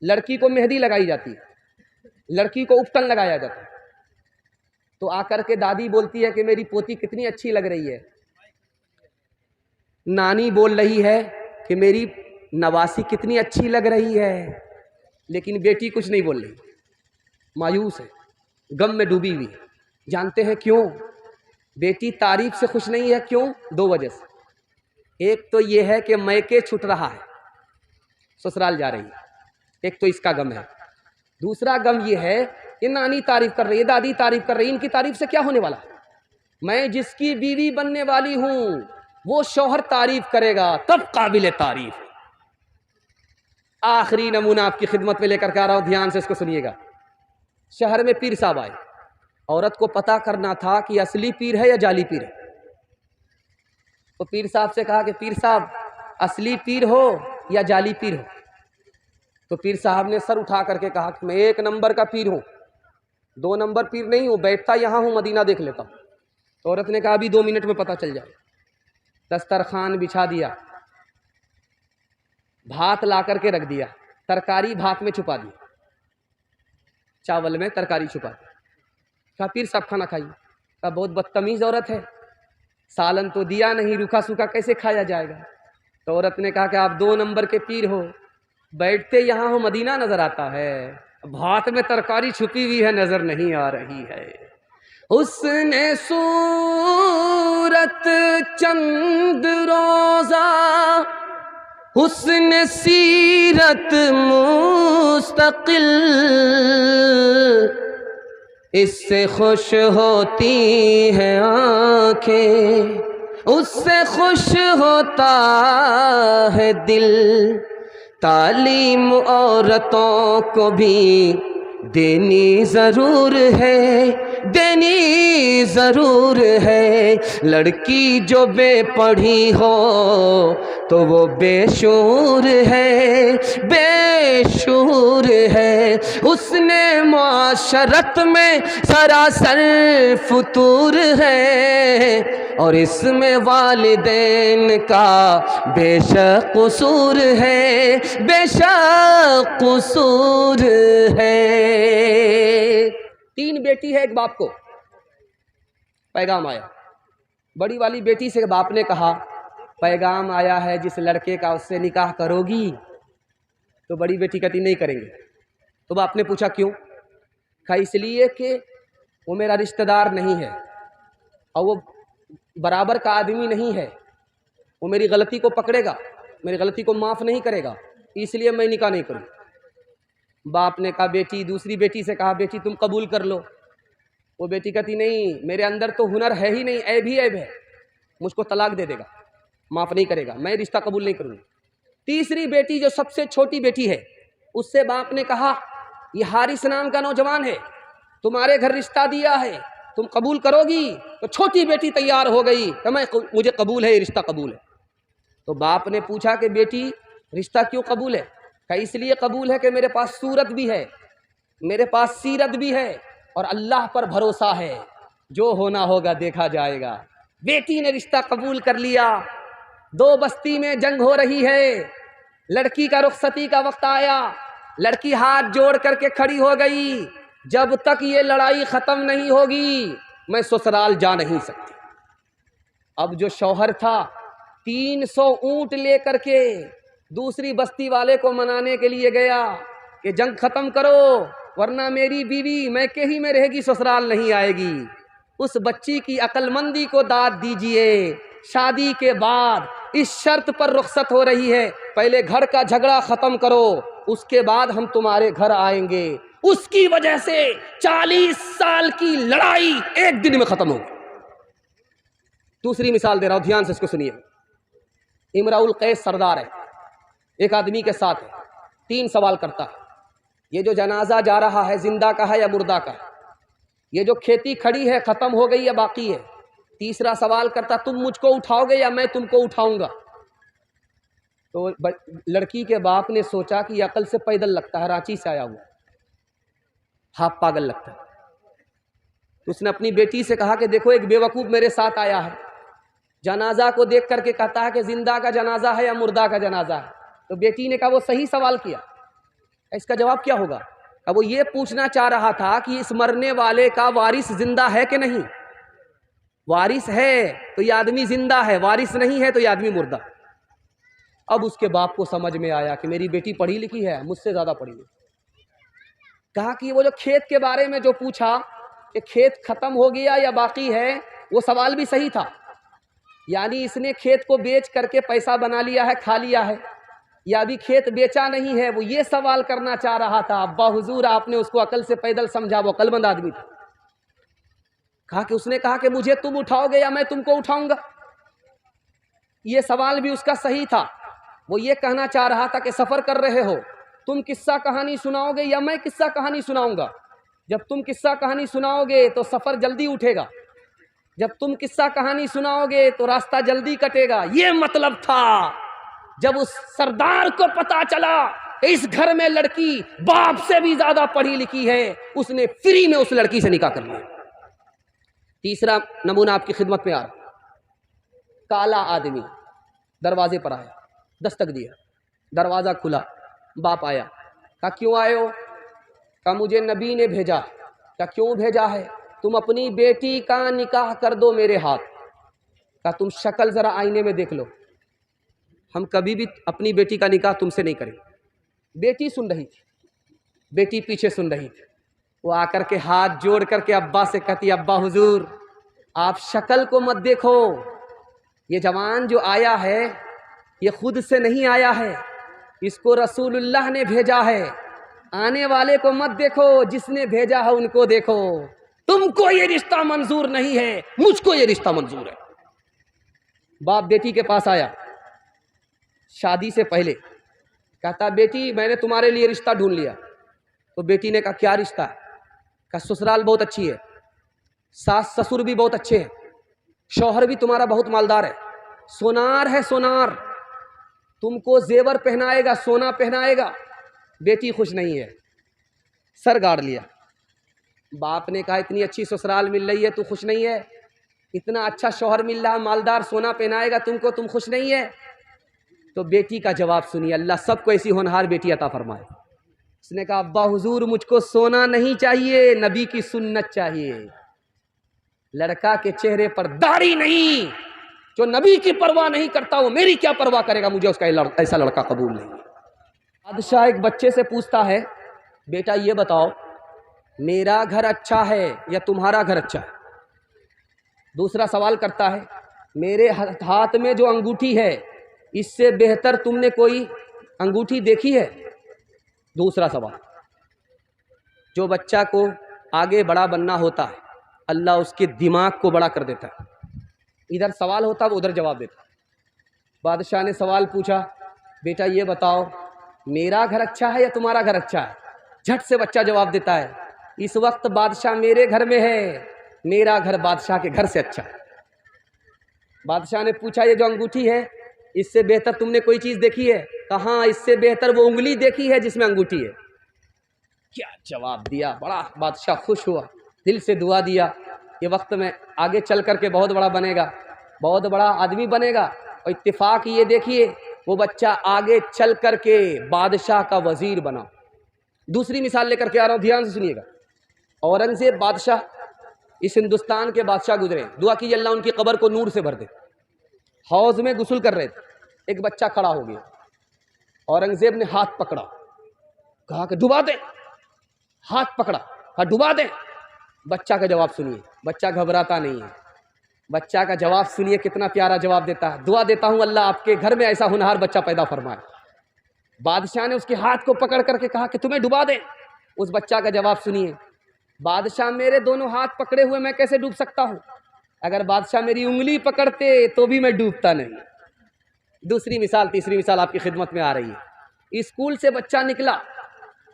लड़की को मेहंदी लगाई जाती है, लड़की को उपटन लगाया जाता है। तो आकर के दादी बोलती है कि मेरी पोती कितनी अच्छी लग रही है। नानी बोल रही है कि मेरी नवासी कितनी अच्छी लग रही है, लेकिन बेटी कुछ नहीं बोल रही, मायूस है, गम में डूबी हुई। जानते हैं क्यों? बेटी तारीफ से खुश नहीं है। क्यों? दो वजह से। एक तो ये है कि मैके छूट रहा है, ससुराल जा रही है, एक तो इसका गम है। दूसरा गम ये है कि नानी तारीफ कर रही है, दादी तारीफ कर रही है, इनकी तारीफ से क्या होने वाला? मैं जिसकी बीवी बनने वाली हूं वो शौहर तारीफ करेगा तब काबिल तारीफ। आखिरी नमूना आपकी खिदमत में लेकर के आ रहा हूं, ध्यान से इसको सुनिएगा। शहर में पीर साहब आए, औरत को पता करना था कि असली पीर है या जाली पीर है। तो पीर साहब से कहा कि पीर साहब असली पीर हो या जाली पीर हो? तो पीर साहब ने सर उठा करके कहा कि मैं 1 नंबर का पीर हूं, 2 नंबर पीर नहीं हूं, बैठता यहां हूं, मदीना देख लेता हूं। तो औरत ने कहा अभी 2 मिनट में पता चल जाए। दस्तरखान बिछा दिया, भात ला करके रख दिया, तरकारी भात में छुपा दी, चावल में तरकारी छुपा दी। कहा पीर साहब खाना खाइए। कहा बहुत बदतमीज औरत है, सालन तो दिया नहीं, रूखा सूखा कैसे खाया जाएगा? तो औरत ने कहा कि आप 2 नंबर के पीर हो, बैठते यहाँ हो, मदीना नजर आता है, भात में तरकारी छुपी हुई है, नजर नहीं आ रही है। उसने सूरत चंद रोजा, हुस्न सीरत मुस्तकिल, इससे खुश होती हैं आंखें, उससे खुश होता है दिल। तालीम औरतों को भी देनी ज़रूर है, देनी ज़रूर है। लड़की जो बेपढ़ी हो तो वो बेशूर है, बेशूर है। उसने माशरत में सरासर फतूर है, और इसमें वालिदैन का बेशक कसूर है, बेशक कसूर है। 3 बेटी है एक बाप को, पैगाम आया। बड़ी वाली बेटी से बाप ने कहा पैगाम आया है, जिस लड़के का उससे निकाह करोगी? तो बड़ी बेटी कहती नहीं करेंगे। तो बाप ने पूछा क्यों? कहा इसलिए कि वो मेरा रिश्तेदार नहीं है और वो बराबर का आदमी नहीं है, वो मेरी गलती को पकड़ेगा, मेरी गलती को माफ़ नहीं करेगा, इसलिए मैं निकाह नहीं करूँ। बाप ने कहा बेटी, दूसरी बेटी से कहा बेटी तुम कबूल कर लो। वो बेटी कहती नहीं, मेरे अंदर तो हुनर है ही नहीं, ऐब ही ऐब है, मुझको तलाक दे देगा, माफ़ नहीं करेगा, मैं रिश्ता कबूल नहीं करूँगी। तीसरी बेटी जो सबसे छोटी बेटी है, उससे बाप ने कहा ये हारिस नाम का नौजवान है, तुम्हारे घर रिश्ता दिया है, तुम कबूल करोगी? तो छोटी बेटी तैयार हो गई कि मैं, मुझे कबूल है, ये रिश्ता कबूल है। तो बाप ने पूछा कि बेटी रिश्ता क्यों कबूल है? कहा इसलिए कबूल है कि मेरे पास सूरत भी है, मेरे पास सीरत भी है, और अल्लाह पर भरोसा है, जो होना होगा देखा जाएगा। बेटी ने रिश्ता कबूल कर लिया। 2 बस्ती में जंग हो रही है, लड़की का रुखसती का वक्त आया, लड़की हाथ जोड़ करके खड़ी हो गई, जब तक ये लड़ाई खत्म नहीं होगी मैं ससुराल जा नहीं सकती। अब जो शौहर था 300 ऊंट लेकर के दूसरी बस्ती वाले को मनाने के लिए गया कि जंग खत्म करो, वरना मेरी बीवी मैके ही में रहेगी, ससुराल नहीं आएगी। उस बच्ची की अक्लमंदी को दाद दीजिए। शादी के बाद इस शर्त पर रुखसत हो रही है, पहले घर का झगड़ा खत्म करो, उसके बाद हम तुम्हारे घर आएंगे। उसकी वजह से 40 साल की लड़ाई एक दिन में खत्म होगी। दूसरी मिसाल दे रहा हूं, ध्यान से इसको सुनिए। इमराउल कैस सरदार है, एक आदमी के साथ है, 3 सवाल करता है, ये जो जनाजा जा रहा है जिंदा का है या मुर्दा का है? ये जो खेती खड़ी है खत्म हो गई या बाकी है? तीसरा सवाल करता, तुम मुझको उठाओगे या मैं तुमको उठाऊंगा? तो लड़की के बाप ने सोचा कि अकल से पैदल लगता है, रांची से आया हुआ, हाफ पागल लगता है। तो उसने अपनी बेटी से कहा कि देखो एक बेवकूफ़ मेरे साथ आया है, जनाजा को देख करके कहता है कि जिंदा का जनाजा है या मुर्दा का जनाजा है। तो बेटी ने कहा वो सही सवाल किया, इसका जवाब क्या होगा? अब वो ये पूछना चाह रहा था कि इस मरने वाले का वारिस जिंदा है कि नहीं। वारिस है तो ये आदमी जिंदा है, वारिस नहीं है तो ये आदमी मुर्दा। अब उसके बाप को समझ में आया कि मेरी बेटी पढ़ी लिखी है, मुझसे ज्यादा पढ़ी है। कहा कि वो जो खेत के बारे में जो पूछा कि खेत खत्म हो गया या बाकी है, वो सवाल भी सही था। यानी इसने खेत को बेच करके पैसा बना लिया है, खा लिया है, या अभी खेत बेचा नहीं है। वो ये सवाल करना चाह रहा था। अब्बा हुजूर आपने उसको अकल से पैदल समझा, वो अकलमंद आदमी था। कहा कि उसने कहा कि मुझे तुम उठाओगे या मैं तुमको उठाऊंगा। ये सवाल भी उसका सही था। वो ये कहना चाह रहा था कि सफर कर रहे हो, तुम किस्सा कहानी सुनाओगे या मैं किस्सा कहानी सुनाऊंगा। जब तुम किस्सा कहानी सुनाओगे तो सफर जल्दी उठेगा, जब तुम किस्सा कहानी सुनाओगे तो रास्ता जल्दी कटेगा। ये मतलब था। जब उस सरदार को पता चला इस घर में लड़की बाप से भी ज्यादा पढ़ी लिखी है, उसने फ्री में उस लड़की से निकाह कर लिया। तीसरा नमूना आपकी खिदमत में आ रहा। काला आदमी दरवाजे पर आया, दस्तक दिया, दरवाजा खुला, बाप आया। कहा क्यों आए हो? कहा मुझे नबी ने भेजा। कहा क्यों भेजा है? तुम अपनी बेटी का निकाह कर दो मेरे हाथ। कहा तुम शक्ल जरा आईने में देख लो, हम कभी भी अपनी बेटी का निकाह तुमसे नहीं करेंगे। बेटी सुन रही थी, बेटी पीछे सुन रही थी। वो आकर के हाथ जोड़ करके अब्बा से कहती, अब्बा हुजूर आप शक्ल को मत देखो, ये जवान जो आया है ये खुद से नहीं आया है, इसको रसूलुल्लाह ने भेजा है। आने वाले को मत देखो, जिसने भेजा है उनको देखो। तुमको ये रिश्ता मंजूर नहीं है, मुझको ये रिश्ता मंजूर है। बाप बेटी के पास आया शादी से पहले, कहता बेटी मैंने तुम्हारे लिए रिश्ता ढूंढ लिया। तो बेटी ने कहा क्या रिश्ता है? कहा ससुराल बहुत अच्छी है, सास ससुर भी बहुत अच्छे हैं, शौहर भी तुम्हारा बहुत मालदार है, सोनार है सोनार, तुमको जेवर पहनाएगा, सोना पहनाएगा। बेटी खुश नहीं है, सर गाड़ लिया। बाप ने कहा इतनी अच्छी ससुराल मिल रही है, तू खुश नहीं है? इतना अच्छा शौहर मिल रहा, मालदार, सोना पहनाएगा तुमको, तुम खुश नहीं है? तो बेटी का जवाब सुनिए, अल्लाह सबको ऐसी होनहार बेटी अता फरमाए। उसने कहा अब्बा हुजूर मुझको सोना नहीं चाहिए, नबी की सुन्नत चाहिए। लड़का के चेहरे पर दाढ़ी नहीं, जो नबी की परवाह नहीं करता वो मेरी क्या परवाह करेगा, मुझे उसका ऐसा लड़का कबूल नहीं। बादशाह एक बच्चे से पूछता है बेटा ये बताओ मेरा घर अच्छा है या तुम्हारा घर अच्छा है? दूसरा सवाल करता है मेरे हाथ में जो अंगूठी है इससे बेहतर तुमने कोई अंगूठी देखी है? दूसरा सवाल। जो बच्चा को आगे बड़ा बनना होता है अल्लाह उसके दिमाग को बड़ा कर देता है। इधर सवाल होता है वो उधर जवाब देता है। बादशाह ने सवाल पूछा बेटा ये बताओ मेरा घर अच्छा है या तुम्हारा घर अच्छा है? झट से बच्चा जवाब देता है इस वक्त बादशाह मेरे घर में है, मेरा घर बादशाह के घर से अच्छा है। बादशाह ने पूछा ये जो अंगूठी है इससे बेहतर तुमने कोई चीज़ देखी है? कहाँ, इससे बेहतर वो उंगली देखी है जिसमें अंगूठी है। क्या जवाब दिया, बड़ा बादशाह खुश हुआ, दिल से दुआ दिया ये वक्त में आगे चल करके बहुत बड़ा बनेगा, बहुत बड़ा आदमी बनेगा। और इत्तेफाक ये देखिए वो बच्चा आगे चल करके बादशाह का वजीर बना। दूसरी मिसाल लेकर के आ रहा हूँ, ध्यान से सुनिएगा। औरंगजेब बादशाह इस हिंदुस्तान के बादशाह गुजरे, दुआ कीजिए अल्लाह उनकी कब्र को नूर से भर दे। हौज में गुस्ल कर रहे थे, एक बच्चा खड़ा हो गया। औरंगजेब ने हाथ पकड़ा, कहा कि डुबा दे। हाथ पकड़ा, कहा डुबा दे। बच्चा का जवाब सुनिए, बच्चा घबराता नहीं है। बच्चा का जवाब सुनिए कितना प्यारा जवाब देता है। दुआ देता हूं अल्लाह आपके घर में ऐसा होनहार बच्चा पैदा फरमाए। बादशाह ने उसके हाथ को पकड़ करके कहा कि तुम्हें डुबा दे। उस बच्चा का जवाब सुनिए, बादशाह मेरे दोनों हाथ पकड़े हुए मैं कैसे डूब सकता हूं? अगर बादशाह मेरी उंगली पकड़ते तो भी मैं डूबता नहीं। दूसरी मिसाल, तीसरी मिसाल आपकी खिदमत में आ रही है। स्कूल से बच्चा निकला,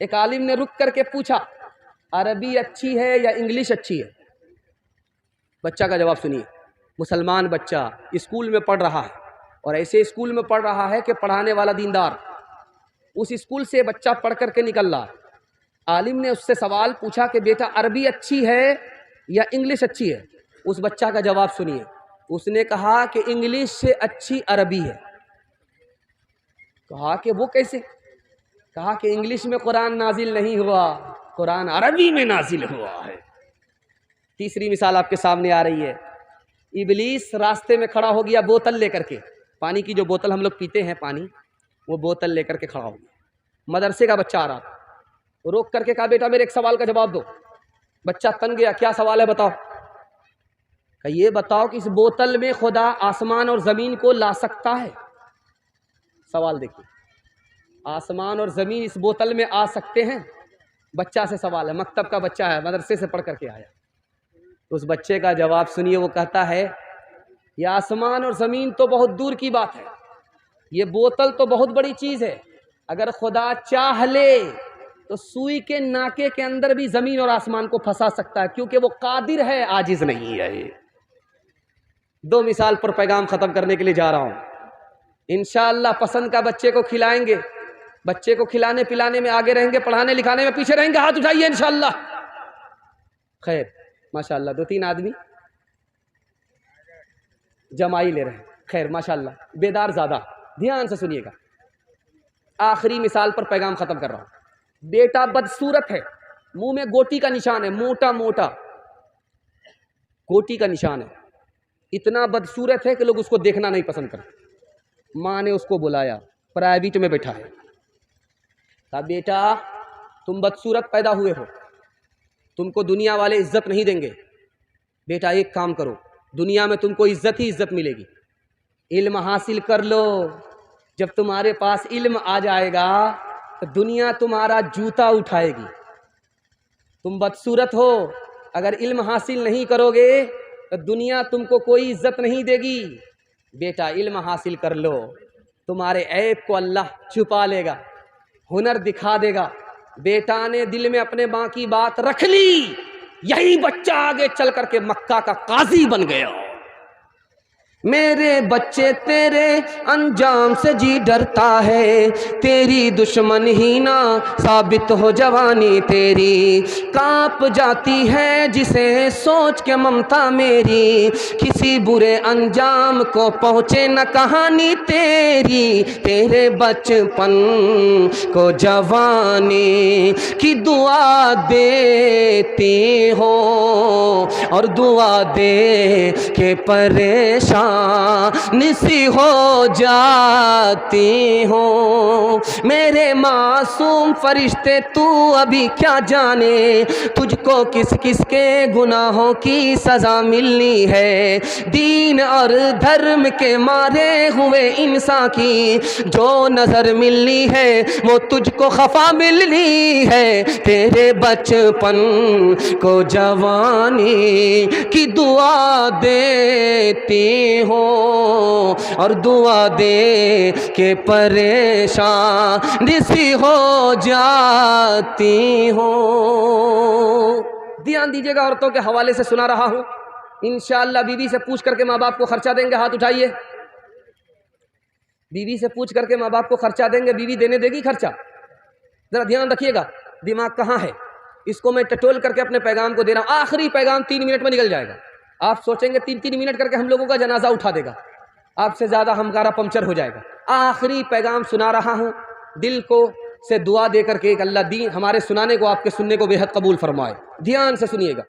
एक आलिम ने रुक करके पूछा अरबी अच्छी है या इंग्लिश अच्छी है? बच्चा का जवाब सुनिए, मुसलमान बच्चा स्कूल में पढ़ रहा है और ऐसे स्कूल में पढ़ रहा है कि पढ़ाने वाला दीनदार। उस स्कूल से बच्चा पढ़ करके निकल रहा। आलिम ने उससे सवाल पूछा कि बेटा अरबी अच्छी है या इंग्लिश अच्छी है? उस बच्चा का जवाब सुनिए, उसने कहा कि इंग्लिश से अच्छी अरबी है। कहा कि वो कैसे? कहा कि इंग्लिश में कुरान नाजिल नहीं हुआ, कुरान अरबी में नाजिल हुआ है। तीसरी मिसाल आपके सामने आ रही है। इबलीस रास्ते में खड़ा हो गया बोतल लेकर के, पानी की जो बोतल हम लोग पीते हैं पानी, वो बोतल लेकर के खड़ा हो गया। मदरसे का बच्चा आ रहा था, रोक करके कहा बेटा मेरे एक सवाल का जवाब दो। बच्चा तन गया, क्या सवाल है बताओ। कहा ये बताओ कि इस बोतल में खुदा आसमान और ज़मीन को ला सकता है। सवाल देखिए, आसमान और ज़मीन इस बोतल में आ सकते हैं? बच्चा से सवाल है, मकतब का बच्चा है, मदरसे से पढ़ करके आया। उस बच्चे का जवाब सुनिए, वो कहता है ये आसमान और ज़मीन तो बहुत दूर की बात है, ये बोतल तो बहुत बड़ी चीज़ है। अगर खुदा चाह ले तो सुई के नाके के अंदर भी ज़मीन और आसमान को फंसा सकता है, क्योंकि वो कादिर है, आजिज़ नहीं है। दो मिसाल पर पैगाम ख़त्म करने के लिए जा रहा हूँ। इंशाअल्लाह पसंद का बच्चे को खिलाएंगे, बच्चे को खिलाने पिलाने में आगे रहेंगे, पढ़ाने लिखाने में पीछे रहेंगे। हाथ उठाइए इंशाअल्लाह। खैर माशाअल्लाह 2-3 आदमी जमाई ले रहे हैं। खैर माशाअल्लाह, बेदार ज़्यादा। ध्यान से सुनिएगा, आखिरी मिसाल पर पैगाम ख़त्म कर रहा हूँ। बेटा बदसूरत है, मुंह में गोटी का निशान है, मोटा मोटा गोटी का निशान है, इतना बदसूरत है कि लोग उसको देखना नहीं पसंद करते। माँ ने उसको बुलाया, प्राइवेट में बैठा है, कहा बेटा तुम बदसूरत पैदा हुए हो, तुमको दुनिया वाले इज्जत नहीं देंगे। बेटा एक काम करो, दुनिया में तुमको इज्जत ही इज्जत मिलेगी, इल्म हासिल कर लो। जब तुम्हारे पास इल्म आ जाएगा तो दुनिया तुम्हारा जूता उठाएगी। तुम बदसूरत हो, अगर इल्म हासिल नहीं करोगे तो दुनिया तुमको कोई इज्जत नहीं देगी। बेटा इल्म हासिल कर लो, तुम्हारे ऐब को अल्लाह छुपा लेगा, हुनर दिखा देगा। बेटा ने दिल में अपने माँ की बात रख ली, यही बच्चा आगे चल करके मक्का का काजी बन गया। मेरे बच्चे तेरे अंजाम से जी डरता है, तेरी दुश्मन ही ना साबित हो जवानी तेरी। कांप जाती है जिसे सोच के ममता मेरी, किसी बुरे अंजाम को पहुँचे न कहानी तेरी। तेरे बचपन को जवानी की दुआ देती हो और दुआ दे के परेशान निसी हो जाती हो। मेरे मासूम फरिश्ते तू अभी क्या जाने, तुझको किस किस के गुनाहों की सजा मिलनी है। दीन और धर्म के मारे हुए इंसान की जो नजर मिलनी है वो तुझको खफा मिलनी है। तेरे बचपन को जवानी की दुआ देती हो और दुआ दे के परेशान सी हो जाती हो। ध्यान दीजिएगा, औरतों के हवाले से सुना रहा हूं। इंशाअल्लाह बीवी से पूछ करके माँ बाप को खर्चा देंगे, हाथ उठाइए। बीवी से पूछ करके माँ बाप को खर्चा देंगे, बीवी देने देगी खर्चा? जरा ध्यान रखिएगा, दिमाग कहाँ है, इसको मैं टटोल करके अपने पैगाम को दे रहा हूँ। आखिरी पैगाम 3 मिनट में निकल जाएगा। आप सोचेंगे 3-3 मिनट करके हम लोगों का जनाजा उठा देगा, आपसे ज़्यादा हमकारा पंक्चर हो जाएगा। आखिरी पैगाम सुना रहा हूँ, दिल को से दुआ दे करके अल्लाह दी हमारे सुनाने को आपके सुनने को बेहद कबूल फरमाए। ध्यान से सुनिएगा।